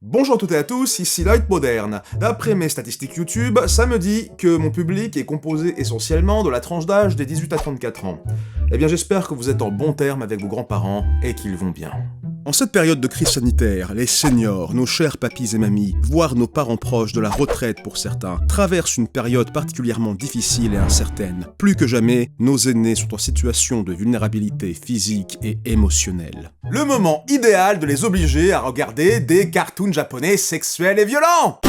Bonjour à toutes et à tous, ici Light Moderne. D'après mes statistiques YouTube, ça me dit que mon public est composé essentiellement de la tranche d'âge des 18 à 34 ans. Eh bien j'espère que vous êtes en bon terme avec vos grands-parents et qu'ils vont bien. En cette période de crise sanitaire, les seniors, nos chers papis et mamies, voire nos parents proches de la retraite pour certains, traversent une période particulièrement difficile et incertaine. Plus que jamais, nos aînés sont en situation de vulnérabilité physique et émotionnelle. Le moment idéal de les obliger à regarder des cartoons japonais sexuels et violents!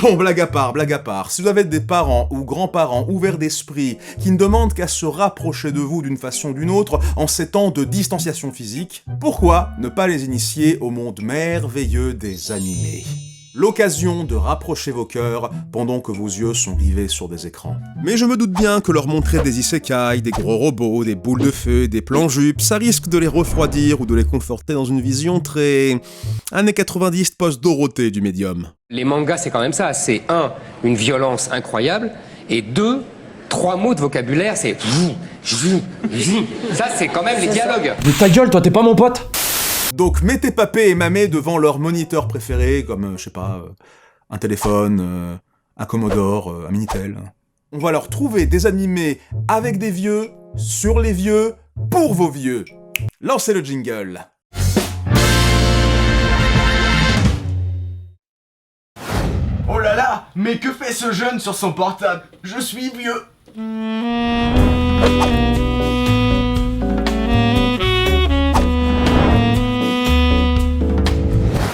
Bon, blague à part, si vous avez des parents ou grands-parents ouverts d'esprit qui ne demandent qu'à se rapprocher de vous d'une façon ou d'une autre en ces temps de distanciation physique, pourquoi ne pas les initier au monde merveilleux des animés ? L'occasion de rapprocher vos cœurs pendant que vos yeux sont rivés sur des écrans. Mais je me doute bien que leur montrer des isekai, des gros robots, des boules de feu, des plans jupes, ça risque de les refroidir ou de les conforter dans une vision très... années 90 post-Dorothée du médium. Les mangas, c'est quand même ça. C'est une violence incroyable, et 3 mots de vocabulaire, c'est... Ça, c'est quand même les dialogues. Mais ta gueule, toi, t'es pas mon pote. Donc mettez papé et mamé devant leur moniteur préféré, comme, je sais pas, un téléphone, un Commodore, un Minitel. On va leur trouver des animés avec des vieux, sur les vieux, pour vos vieux. Lancez le jingle. Oh là là, mais que fait ce jeune sur son portable? Je suis vieux.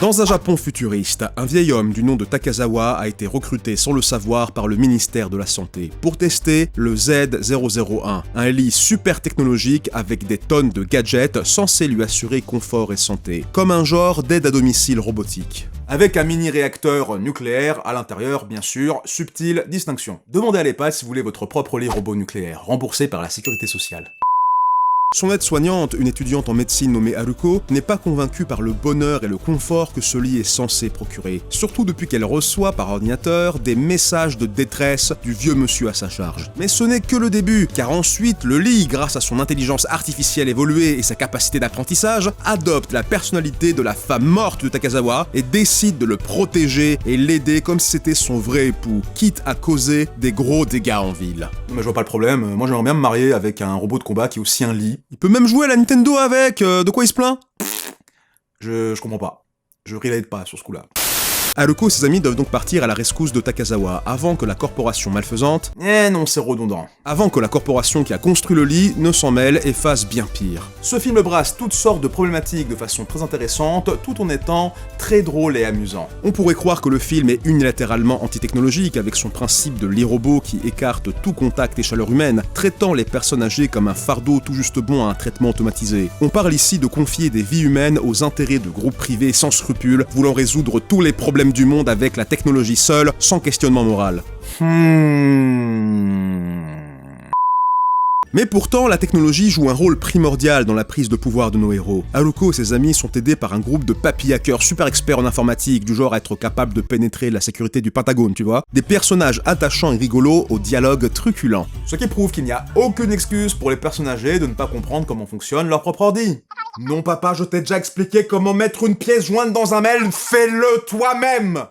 Dans un Japon futuriste, un vieil homme du nom de Takazawa a été recruté sans le savoir par le ministère de la Santé pour tester le Z001, un lit super technologique avec des tonnes de gadgets censés lui assurer confort et santé, comme un genre d'aide à domicile robotique. Avec un mini-réacteur nucléaire à l'intérieur, bien sûr, subtile distinction. Demandez à l'EHPAD si vous voulez votre propre lit robot nucléaire, remboursé par la sécurité sociale. Son aide-soignante, une étudiante en médecine nommée Haruko, n'est pas convaincue par le bonheur et le confort que ce lit est censé procurer, surtout depuis qu'elle reçoit par ordinateur des messages de détresse du vieux monsieur à sa charge. Mais ce n'est que le début, car ensuite le lit, grâce à son intelligence artificielle évoluée et sa capacité d'apprentissage, adopte la personnalité de la femme morte de Takazawa et décide de le protéger et l'aider comme si c'était son vrai époux, quitte à causer des gros dégâts en ville. Mais je vois pas le problème, moi j'aimerais bien me marier avec un robot de combat qui est aussi un lit. Il peut même jouer à la Nintendo avec, de quoi il se plaint? Je comprends pas. Je relate pas sur ce coup-là. Haruko et ses amis doivent donc partir à la rescousse de Takazawa avant que la corporation malfaisante... non, c'est redondant. Avant que la corporation qui a construit le lit ne s'en mêle et fasse bien pire. Ce film brasse toutes sortes de problématiques de façon très intéressante, tout en étant très drôle et amusant. On pourrait croire que le film est unilatéralement antitechnologique avec son principe de lit robot qui écarte tout contact et chaleur humaine, traitant les personnes âgées comme un fardeau tout juste bon à un traitement automatisé. On parle ici de confier des vies humaines aux intérêts de groupes privés sans scrupules, voulant résoudre tous les problèmes du monde avec la technologie seule, sans questionnement moral. Mais pourtant, la technologie joue un rôle primordial dans la prise de pouvoir de nos héros. Haruko et ses amis sont aidés par un groupe de papy hackers super experts en informatique, du genre à être capables de pénétrer la sécurité du Pentagone, tu vois. Des personnages attachants et rigolos au dialogue truculent. Ce qui prouve qu'il n'y a aucune excuse pour les personnes âgées de ne pas comprendre comment fonctionne leur propre ordi. Non papa, je t'ai déjà expliqué comment mettre une pièce jointe dans un mail, fais-le toi-même!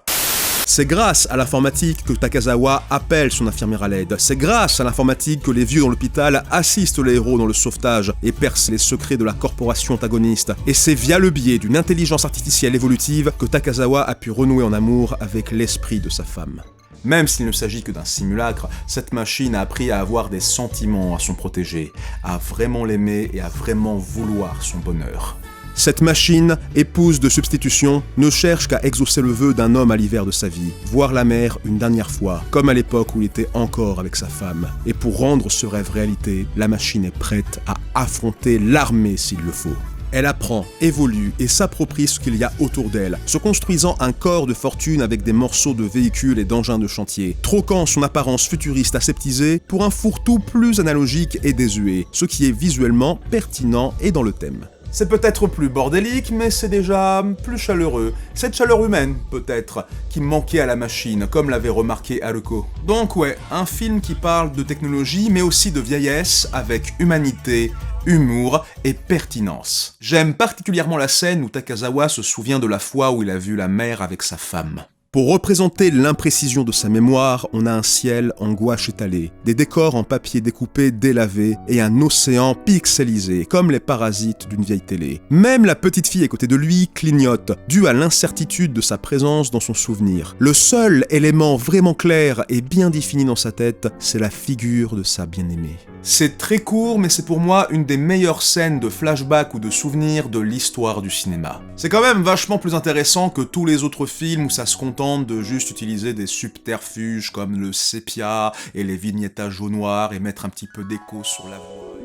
C'est grâce à l'informatique que Takazawa appelle son infirmière à l'aide. C'est grâce à l'informatique que les vieux dans l'hôpital assistent les héros dans le sauvetage et percent les secrets de la corporation antagoniste. Et c'est via le biais d'une intelligence artificielle évolutive que Takazawa a pu renouer en amour avec l'esprit de sa femme. Même s'il ne s'agit que d'un simulacre, cette machine a appris à avoir des sentiments à son protégé, à vraiment l'aimer et à vraiment vouloir son bonheur. Cette machine, épouse de substitution, ne cherche qu'à exaucer le vœu d'un homme à l'hiver de sa vie, voir la mer une dernière fois, comme à l'époque où il était encore avec sa femme. Et pour rendre ce rêve réalité, la machine est prête à affronter l'armée s'il le faut. Elle apprend, évolue et s'approprie ce qu'il y a autour d'elle, se construisant un corps de fortune avec des morceaux de véhicules et d'engins de chantier, troquant son apparence futuriste aseptisée pour un fourre-tout plus analogique et désuet, ce qui est visuellement pertinent et dans le thème. C'est peut-être plus bordélique, mais c'est déjà plus chaleureux. Cette chaleur humaine, peut-être, qui manquait à la machine, comme l'avait remarqué Haruko. Donc ouais, un film qui parle de technologie, mais aussi de vieillesse, avec humanité, humour et pertinence. J'aime particulièrement la scène où Takazawa se souvient de la fois où il a vu la mer avec sa femme. Pour représenter l'imprécision de sa mémoire, on a un ciel en gouache étalée, des décors en papier découpé délavé et un océan pixelisé, comme les parasites d'une vieille télé. Même la petite fille à côté de lui clignote, due à l'incertitude de sa présence dans son souvenir. Le seul élément vraiment clair et bien défini dans sa tête, c'est la figure de sa bien-aimée. C'est très court, mais c'est pour moi une des meilleures scènes de flashback ou de souvenirs de l'histoire du cinéma. C'est quand même vachement plus intéressant que tous les autres films où ça se contente de juste utiliser des subterfuges comme le sépia et les vignettage au noir et mettre un petit peu d'écho sur la voix.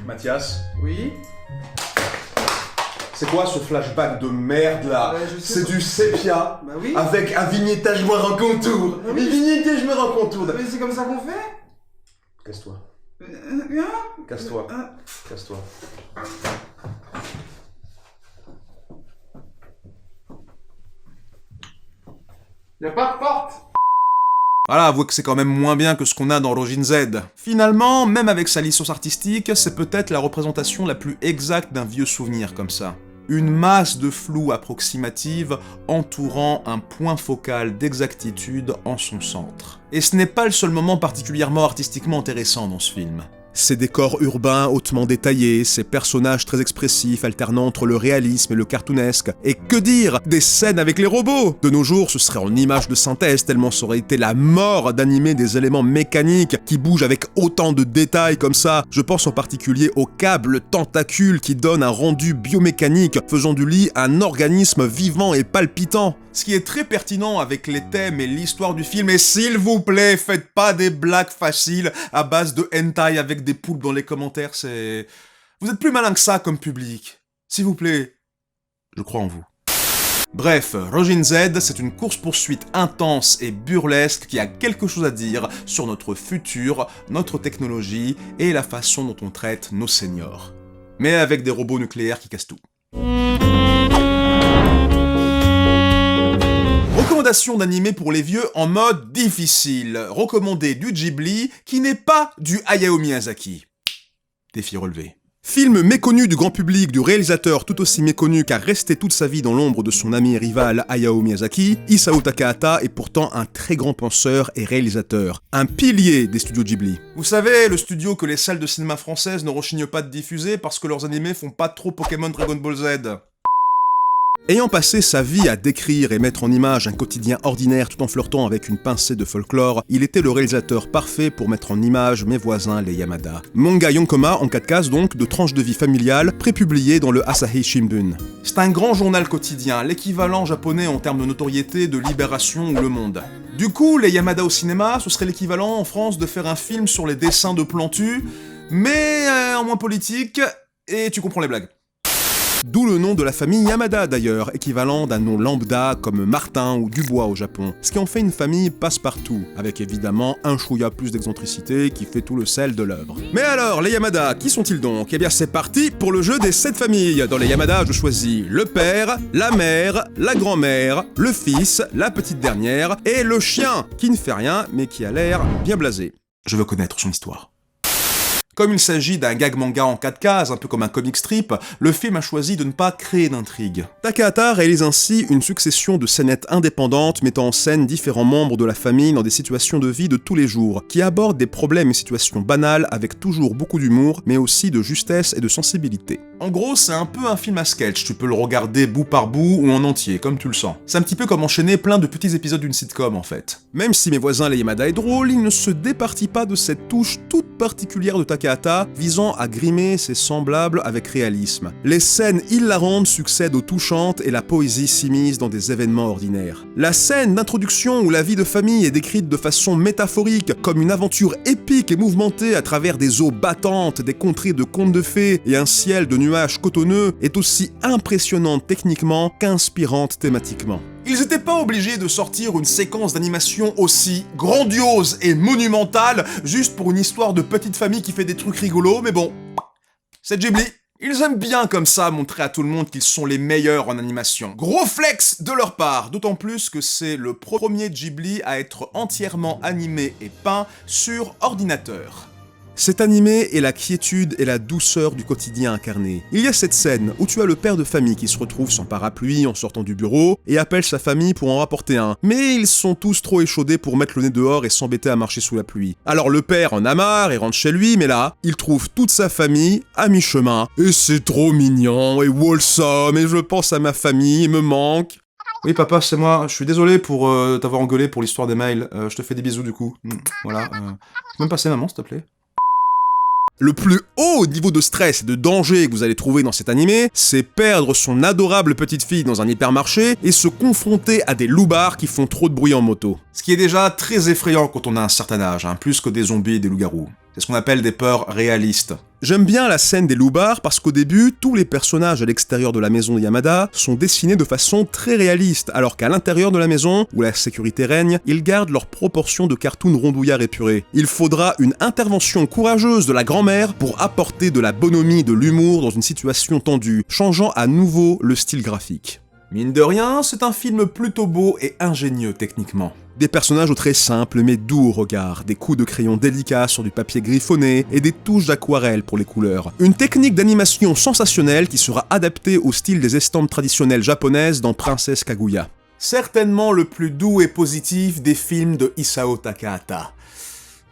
Mathias ? Oui? C'est quoi ce flashback de merde là? C'est du sépia, Bah oui. avec un vignettage noir en contour. Ah oui. Un vignettage noir en contour. Mais c'est comme ça qu'on fait? Casse-toi. Hein? Casse-toi. Casse-toi. Y'a pas de porte? Voilà, avouez que c'est quand même moins bien que ce qu'on a dans Rojin Z. Finalement, même avec sa licence artistique, c'est peut-être la représentation la plus exacte d'un vieux souvenir comme ça. Une masse de flou approximative entourant un point focal d'exactitude en son centre. Et ce n'est pas le seul moment particulièrement artistiquement intéressant dans ce film. Ces décors urbains hautement détaillés, ces personnages très expressifs alternant entre le réalisme et le cartoonesque, et que dire des scènes avec les robots? De nos jours, ce serait en images de synthèse tellement ça aurait été la mort d'animer des éléments mécaniques qui bougent avec autant de détails comme ça. Je pense en particulier aux câbles tentacules qui donnent un rendu biomécanique, faisant du lit un organisme vivant et palpitant. Ce qui est très pertinent avec les thèmes et l'histoire du film, et s'il vous plaît, faites pas des blagues faciles à base de hentai avec des poules dans les commentaires, c'est... Vous êtes plus malin que ça comme public. S'il vous plaît, je crois en vous. Bref, Rojin Z, c'est une course-poursuite intense et burlesque qui a quelque chose à dire sur notre futur, notre technologie et la façon dont on traite nos seniors. Mais avec des robots nucléaires qui cassent tout. Recommandation d'animé pour les vieux en mode difficile. Recommandé du Ghibli qui n'est pas du Hayao Miyazaki. Défi relevé. Film méconnu du grand public du réalisateur tout aussi méconnu qu'à rester toute sa vie dans l'ombre de son ami et rival Hayao Miyazaki, Isao Takahata est pourtant un très grand penseur et réalisateur. Un pilier des studios Ghibli. Vous savez, le studio que les salles de cinéma françaises ne rechignent pas de diffuser parce que leurs animés font pas trop Pokémon Dragon Ball Z. Ayant passé sa vie à décrire et mettre en image un quotidien ordinaire tout en flirtant avec une pincée de folklore, il était le réalisateur parfait pour mettre en image Mes voisins les Yamada. Manga Yonkoma en 4 cases donc, de tranches de vie familiales, prépubliées dans le Asahi Shimbun. C'est un grand journal quotidien, l'équivalent japonais en termes de notoriété de Libération ou Le Monde. Du coup, les Yamada au cinéma, ce serait l'équivalent en France de faire un film sur les dessins de Plantu, mais en moins politique, et tu comprends les blagues. D'où le nom de la famille Yamada d'ailleurs, équivalent d'un nom lambda comme Martin ou Dubois au Japon, ce qui en fait une famille passe-partout, avec évidemment un chouïa plus d'excentricité qui fait tout le sel de l'œuvre. Mais alors, les Yamada, qui sont-ils donc? Eh bien c'est parti pour le jeu des 7 familles. Dans les Yamada, je choisis le père, la mère, la grand-mère, le fils, la petite dernière, et le chien, qui ne fait rien, mais qui a l'air bien blasé. Je veux connaître son histoire. Comme il s'agit d'un gag manga en 4 cases, un peu comme un comic strip, le film a choisi de ne pas créer d'intrigue. Takahata réalise ainsi une succession de scénettes indépendantes mettant en scène différents membres de la famille dans des situations de vie de tous les jours, qui abordent des problèmes et situations banales avec toujours beaucoup d'humour, mais aussi de justesse et de sensibilité. En gros, c'est un peu un film à sketch, tu peux le regarder bout par bout ou en entier, comme tu le sens. C'est un petit peu comme enchaîner plein de petits épisodes d'une sitcom en fait. Même si Mes voisins les Yamada est drôle, il ne se départit pas de cette touche toute particulière de Takahata, visant à grimer ses semblables avec réalisme. Les scènes hilarantes succèdent aux touchantes et la poésie s'immisce dans des événements ordinaires. La scène d'introduction où la vie de famille est décrite de façon métaphorique, comme une aventure épique et mouvementée à travers des eaux battantes, des contrées de contes de fées et un ciel de nuages cotonneux, est aussi impressionnante techniquement qu'inspirante thématiquement. Ils étaient pas obligés de sortir une séquence d'animation aussi grandiose et monumentale juste pour une histoire de petite famille qui fait des trucs rigolos, mais bon, c'est Ghibli. Ils aiment bien comme ça montrer à tout le monde qu'ils sont les meilleurs en animation. Gros flex de leur part, d'autant plus que c'est le premier Ghibli à être entièrement animé et peint sur ordinateur. Cet animé est la quiétude et la douceur du quotidien incarné. Il y a cette scène où tu as le père de famille qui se retrouve sans parapluie en sortant du bureau et appelle sa famille pour en rapporter un. Mais ils sont tous trop échaudés pour mettre le nez dehors et s'embêter à marcher sous la pluie. Alors le père en a marre et rentre chez lui, mais là, il trouve toute sa famille à mi-chemin. Et c'est trop mignon et wholesome et je pense à ma famille, il me manque. Oui papa, c'est moi, je suis désolé pour t'avoir engueulé pour l'histoire des mails, je te fais des bisous du coup. Voilà, tu peux me passer maman s'il te plaît? Le plus haut niveau de stress et de danger que vous allez trouver dans cet animé, c'est perdre son adorable petite fille dans un hypermarché et se confronter à des loupards qui font trop de bruit en moto. Ce qui est déjà très effrayant quand on a un certain âge, plus que des zombies et des loups-garous. C'est ce qu'on appelle des peurs réalistes. J'aime bien la scène des loupards parce qu'au début, tous les personnages à l'extérieur de la maison de Yamada sont dessinés de façon très réaliste, alors qu'à l'intérieur de la maison, où la sécurité règne, ils gardent leurs proportions de cartoon rondouillard épuré. Il faudra une intervention courageuse de la grand-mère pour apporter de la bonhomie et de l'humour dans une situation tendue, changeant à nouveau le style graphique. Mine de rien, c'est un film plutôt beau et ingénieux techniquement. Des personnages aux traits simples mais doux au regard, des coups de crayon délicats sur du papier griffonné et des touches d'aquarelle pour les couleurs. Une technique d'animation sensationnelle qui sera adaptée au style des estampes traditionnelles japonaises dans Princesse Kaguya. Certainement le plus doux et positif des films de Isao Takahata.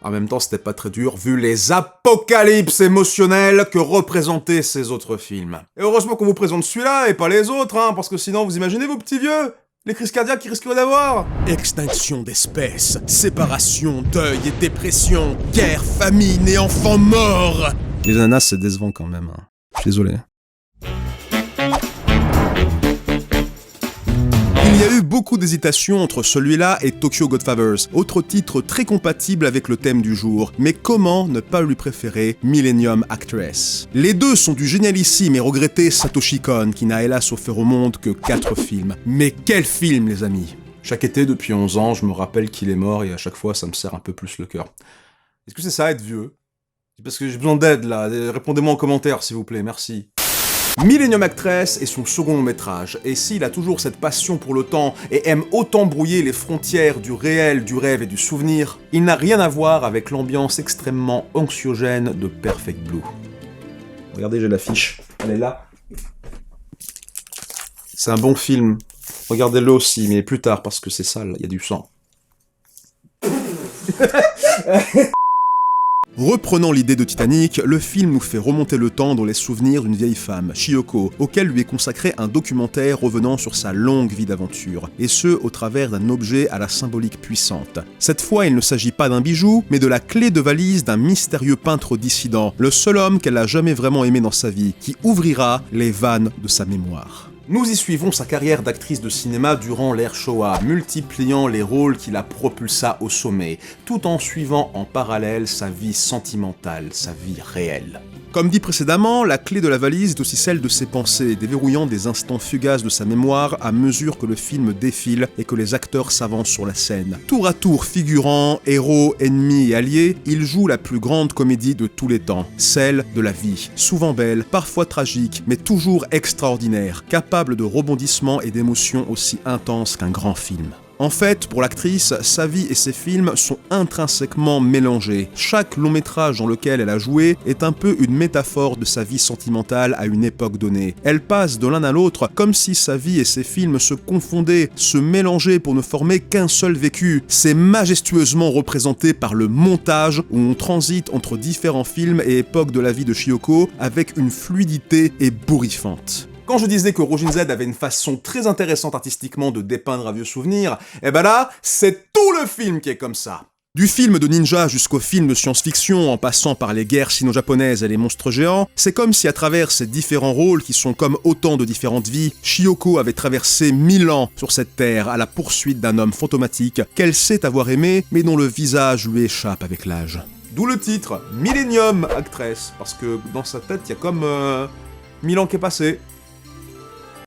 En même temps, c'était pas très dur vu les apocalypses émotionnels que représentaient ces autres films. Et heureusement qu'on vous présente celui-là et pas les autres, parce que sinon vous imaginez vos petits vieux? Les crises cardiaques qu'ils risqueraient d'avoir. Extinction d'espèces, séparation, deuil et dépression, guerre, famine et enfants morts. Les ananas, c'est décevant quand même. Je suis désolé. Il y a eu beaucoup d'hésitations entre celui-là et Tokyo Godfathers, autre titre très compatible avec le thème du jour, mais comment ne pas lui préférer Millennium Actress? Les deux sont du génialissime et regretté Satoshi Kon, qui n'a hélas offert au monde que 4 films. Mais quel film, les amis! Chaque été, depuis 11 ans, je me rappelle qu'il est mort et à chaque fois, ça me serre un peu plus le cœur. Est-ce que c'est ça, être vieux? Parce que j'ai besoin d'aide, là. Répondez-moi en commentaire, s'il vous plaît, merci. Millennium Actress est son second long métrage, et s'il a toujours cette passion pour le temps et aime autant brouiller les frontières du réel, du rêve et du souvenir, il n'a rien à voir avec l'ambiance extrêmement anxiogène de Perfect Blue. Regardez, j'ai l'affiche, elle est là. C'est un bon film, regardez-le aussi, mais plus tard, parce que c'est sale, il y a du sang. Reprenant l'idée de Titanic, le film nous fait remonter le temps dans les souvenirs d'une vieille femme, Chiyoko, auquel lui est consacré un documentaire revenant sur sa longue vie d'aventure, et ce au travers d'un objet à la symbolique puissante. Cette fois, il ne s'agit pas d'un bijou, mais de la clé de valise d'un mystérieux peintre dissident, le seul homme qu'elle a jamais vraiment aimé dans sa vie, qui ouvrira les vannes de sa mémoire. Nous y suivons sa carrière d'actrice de cinéma durant l'ère Showa, multipliant les rôles qui la propulsa au sommet, tout en suivant en parallèle sa vie sentimentale, sa vie réelle. Comme dit précédemment, la clé de la valise est aussi celle de ses pensées, déverrouillant des instants fugaces de sa mémoire à mesure que le film défile et que les acteurs s'avancent sur la scène. Tour à tour figurant, héros, ennemis et alliés, il joue la plus grande comédie de tous les temps, celle de la vie. Souvent belle, parfois tragique, mais toujours extraordinaire, capable de rebondissements et d'émotions aussi intenses qu'un grand film. En fait, pour l'actrice, sa vie et ses films sont intrinsèquement mélangés. Chaque long métrage dans lequel elle a joué est un peu une métaphore de sa vie sentimentale à une époque donnée. Elle passe de l'un à l'autre comme si sa vie et ses films se confondaient, se mélangeaient pour ne former qu'un seul vécu. C'est majestueusement représenté par le montage où on transite entre différents films et époques de la vie de Chiyoko avec une fluidité ébouriffante. Quand je disais que Rojin Z avait une façon très intéressante artistiquement de dépeindre un vieux souvenir, et ben là, c'est tout le film qui est comme ça. Du film de ninja jusqu'au film de science-fiction, en passant par les guerres sino-japonaises et les monstres géants, c'est comme si à travers ces différents rôles qui sont comme autant de différentes vies, Chiyoko avait traversé 1000 ans sur cette terre à la poursuite d'un homme fantomatique qu'elle sait avoir aimé, mais dont le visage lui échappe avec l'âge. D'où le titre, Millennium Actress, parce que dans sa tête, il y a comme 1000 ans qui est passé.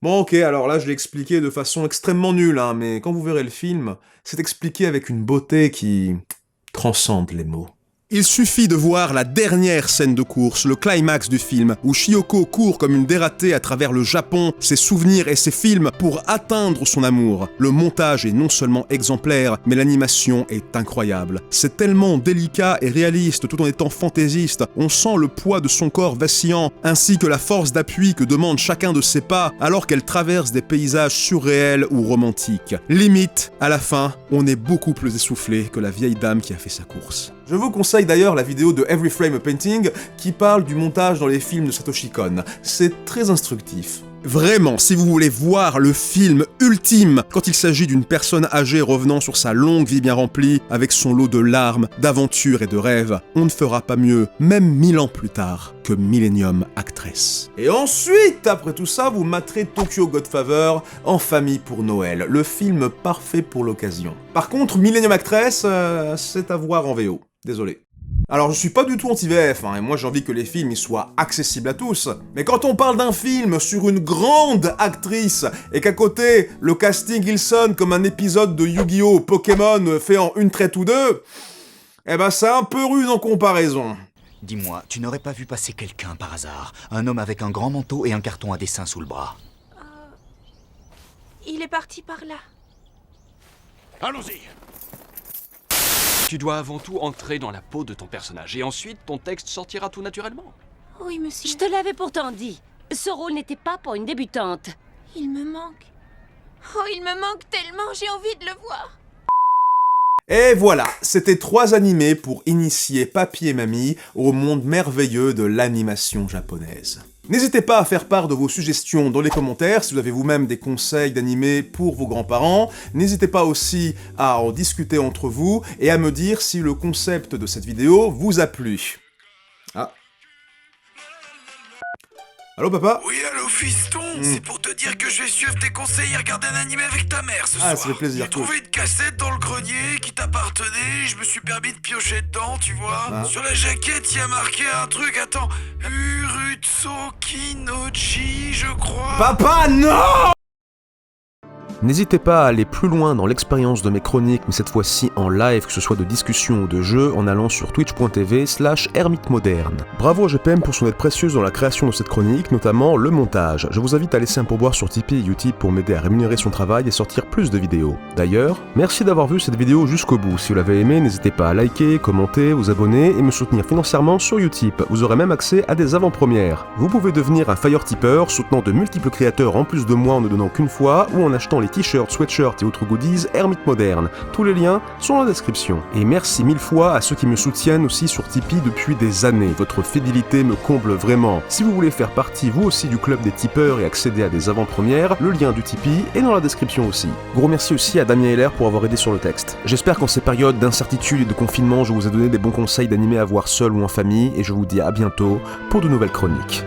Bon ok, alors là je l'ai expliqué de façon extrêmement nulle, mais quand vous verrez le film, c'est expliqué avec une beauté qui transcende les mots. Il suffit de voir la dernière scène de course, le climax du film, où Chiyoko court comme une dératée à travers le Japon, ses souvenirs et ses films pour atteindre son amour. Le montage est non seulement exemplaire, mais l'animation est incroyable. C'est tellement délicat et réaliste tout en étant fantaisiste, on sent le poids de son corps vacillant, ainsi que la force d'appui que demande chacun de ses pas, alors qu'elle traverse des paysages surréels ou romantiques. Limite, à la fin, on est beaucoup plus essoufflé que la vieille dame qui a fait sa course. Je vous conseille d'ailleurs la vidéo de Every Frame a Painting qui parle du montage dans les films de Satoshi Kon. C'est très instructif. Vraiment, si vous voulez voir le film ultime quand il s'agit d'une personne âgée revenant sur sa longue vie bien remplie avec son lot de larmes, d'aventures et de rêves, on ne fera pas mieux, même 1000 ans plus tard, que Millennium Actress. Et ensuite, après tout ça, vous materez Tokyo Godfather en famille pour Noël, le film parfait pour l'occasion. Par contre, Millennium Actress, c'est à voir en VO. Désolé. Alors je suis pas du tout anti-VF, et moi j'ai envie que les films y soient accessibles à tous, mais quand on parle d'un film sur une grande actrice, et qu'à côté, le casting il sonne comme un épisode de Yu-Gi-Oh! Pokémon fait en une traite ou deux, eh ben c'est un peu rude en comparaison. Dis-moi, tu n'aurais pas vu passer quelqu'un par hasard? Un homme avec un grand manteau et un carton à dessin sous le bras. Il est parti par là. Allons-y. Tu dois avant tout entrer dans la peau de ton personnage, et ensuite ton texte sortira tout naturellement. Oui, monsieur. Je te l'avais pourtant dit. Ce rôle n'était pas pour une débutante. Il me manque. Oh, il me manque tellement, j'ai envie de le voir. Et voilà, c'était 3 animés pour initier Papy et Mamie au monde merveilleux de l'animation japonaise. N'hésitez pas à faire part de vos suggestions dans les commentaires si vous avez vous-même des conseils d'animés pour vos grands-parents. N'hésitez pas aussi à en discuter entre vous et à me dire si le concept de cette vidéo vous a plu. Ah. Allô papa? Oui, allô fiston, c'est pour te dire que je vais suivre tes conseils et regarder un animé avec ta mère ce soir. Ah, ça fait plaisir. J'ai trouvé une cassette dans le grenier qui t'appartenait, je me suis permis de piocher dedans, tu vois. Ah. Sur la jaquette, il y a marqué un truc, attends, Urutsuki Nochi, je crois. Papa, non! N'hésitez pas à aller plus loin dans l'expérience de mes chroniques, mais cette fois-ci en live, que ce soit de discussion ou de jeu, en allant sur twitch.tv/ermitmoderne. Bravo à GPM pour son aide précieuse dans la création de cette chronique, notamment le montage. Je vous invite à laisser un pourboire sur Tipeee et Utip pour m'aider à rémunérer son travail et sortir plus de vidéos. D'ailleurs, merci d'avoir vu cette vidéo jusqu'au bout. Si vous l'avez aimé, n'hésitez pas à liker, commenter, vous abonner et me soutenir financièrement sur Utip. Vous aurez même accès à des avant-premières. Vous pouvez devenir un Fire Tipper, soutenant de multiples créateurs en plus de moi en ne donnant qu'une fois, ou en achetant les t-shirts, sweatshirts et autres goodies Ermite Moderne. Tous les liens sont dans la description. Et merci 1000 fois à ceux qui me soutiennent aussi sur Tipeee depuis des années. Votre fidélité me comble vraiment. Si vous voulez faire partie vous aussi du club des tipeurs et accéder à des avant-premières, le lien du Tipeee est dans la description aussi. Gros merci aussi à Damien Heller pour avoir aidé sur le texte. J'espère qu'en ces périodes d'incertitude et de confinement, je vous ai donné des bons conseils d'animés à voir seul ou en famille, et je vous dis à bientôt pour de nouvelles chroniques.